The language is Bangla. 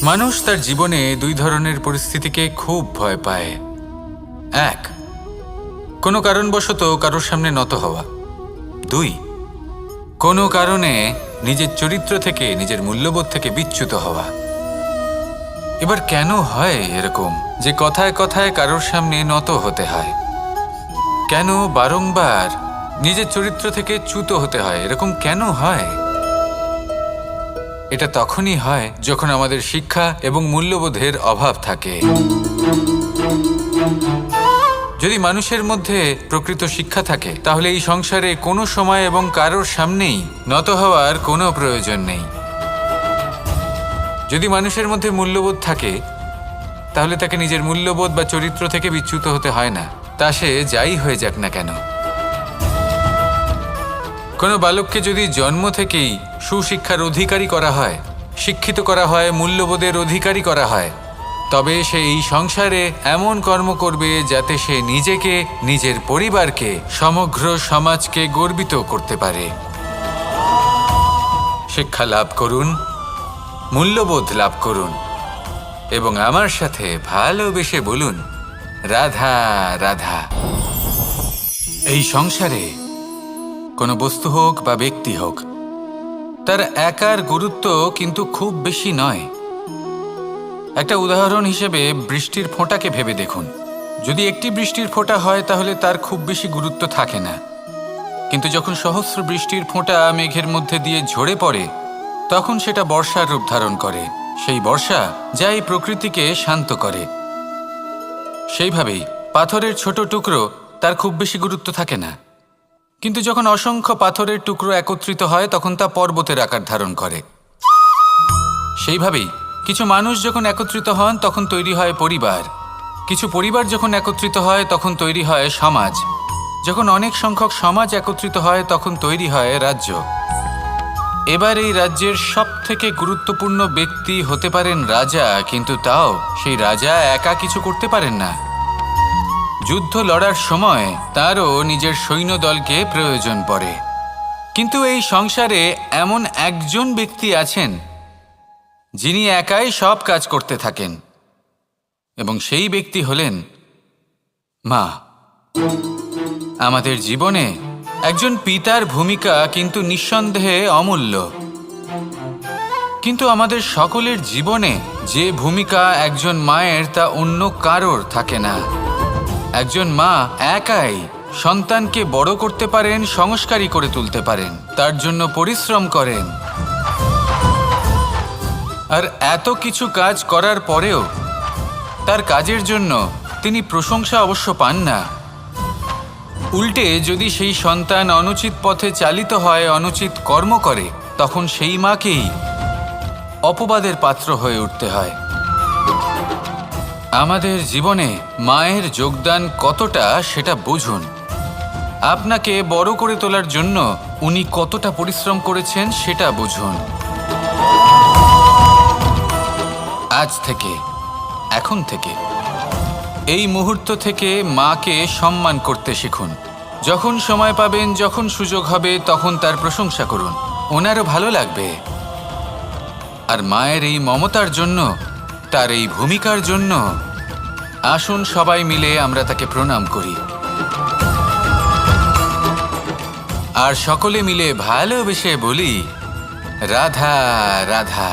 মানুষ তার জীবনে দুই ধরনের পরিস্থিতিকে খুব ভয় পায়। এক, কোনো কারণবশত কারোর সামনে নত হওয়া। দুই, কোনো কারণে নিজের চরিত্র থেকে, নিজের মূল্যবোধ থেকে বিচ্যুত হওয়া। এবার কেন হয় এরকম যে কথায় কথায় কারোর সামনে নত হতে হয়? কেন বারংবার নিজের চরিত্র থেকে চ্যুত হতে হয়? এরকম কেন হয়? এটা তখনই হয় যখন আমাদের শিক্ষা এবং মূল্যবোধের অভাব থাকে। যদি মানুষের মধ্যে প্রকৃত শিক্ষা থাকে তাহলে এই সংসারে কোনো সময় এবং কারোর সামনেই নত হওয়ার কোনো প্রয়োজন নেই। যদি মানুষের মধ্যে মূল্যবোধ থাকে তাহলে তাকে নিজের মূল্যবোধ বা চরিত্র থেকে বিচ্যুত হতে হয় না, তা সে যাই হয়ে যাক না কেন। কোনো বালককে যদি জন্ম থেকেই সুশিক্ষার অধিকারী করা হয়, শিক্ষিত করা হয়, মূল্যবোধের অধিকারী করা হয়, তবে সে এই সংসারে এমন কর্ম করবে যাতে সে নিজেকে, নিজের পরিবারকে, সমগ্র সমাজকে গর্বিত করতে পারে। শিক্ষা লাভ করুন, মূল্যবোধ লাভ করুন এবং আমার সাথে ভালোবেসে বলুন, রাধা রাধা। এই সংসারে কোনো বস্তু হোক বা ব্যক্তি হোক, তার একার গুরুত্ব কিন্তু খুব বেশি নয়। একটা উদাহরণ হিসেবে বৃষ্টির ফোঁটাকে ভেবে দেখুন। যদি একটি বৃষ্টির ফোঁটা হয় তাহলে তার খুব বেশি গুরুত্ব থাকে না, কিন্তু যখন সহস্র বৃষ্টির ফোঁটা মেঘের মধ্যে দিয়ে ঝরে পড়ে তখন সেটা বর্ষার রূপ ধারণ করে। সেই বর্ষা যা এই প্রকৃতিকে শান্ত করে। সেইভাবেই পাথরের ছোট টুকরো, তার খুব বেশি গুরুত্ব থাকে না, কিন্তু যখন অসংখ্য পাথরের টুকরো একত্রিত হয় তখন তা পর্বতের আকার ধারণ করে। সেইভাবেই কিছু মানুষ যখন একত্রিত হন তখন তৈরি হয় পরিবার, কিছু পরিবার যখন একত্রিত হয় তখন তৈরি হয় সমাজ, যখন অনেক সংখ্যক সমাজ একত্রিত হয় তখন তৈরি হয় রাজ্য। এবার এই রাজ্যের সবথেকে গুরুত্বপূর্ণ ব্যক্তি হতে পারেন রাজা, কিন্তু তাও সেই রাজা একা কিছু করতে পারেন না। যুদ্ধ লড়ার সময় তারও নিজের সৈন্যদলকে প্রয়োজন পড়ে। কিন্তু এই সংসারে এমন একজন ব্যক্তি আছেন যিনি একাই সব কাজ করতে থাকেন, এবং সেই ব্যক্তি হলেন মা। আমাদের জীবনে একজন পিতার ভূমিকা কিন্তু নিঃসন্দেহে অমূল্য, কিন্তু আমাদের সকলের জীবনে যে ভূমিকা একজন মায়ের তা অন্য কারোর থাকে না। একজন মা একাই সন্তানকে বড় করতে পারেন, সংস্কারী করে তুলতে পারেন, তার জন্য পরিশ্রম করেন। আর এত কিছু কাজ করার পরেও তার কাজের জন্য তিনি প্রশংসা অবশ্য পান না। উল্টে যদি সেই সন্তান অনুচিত পথে চালিত হয়, অনুচিত কর্ম করে, তখন সেই মাকেই অপবাদের পাত্র হয়ে উঠতে হয়। আমাদের জীবনে মায়ের যোগদান কতটা সেটা বুঝুন। আপনাকে বড় করে তোলার জন্য উনি কতটা পরিশ্রম করেছেন সেটা বুঝুন। আজ থেকে, এখন থেকে, এই মুহূর্ত থেকে মাকে সম্মান করতে শিখুন। যখন সময় পাবেন, যখন সুযোগ হবে, তখন তার প্রশংসা করুন, ওনারও ভালো লাগবে। আর মায়ের এই মমতার জন্য, তার এই ভূমিকার জন্য আসুন সবাই মিলে আমরা তাকে প্রণাম করি, আর সকলে মিলে ভালোবেসে বলি, রাধা রাধা।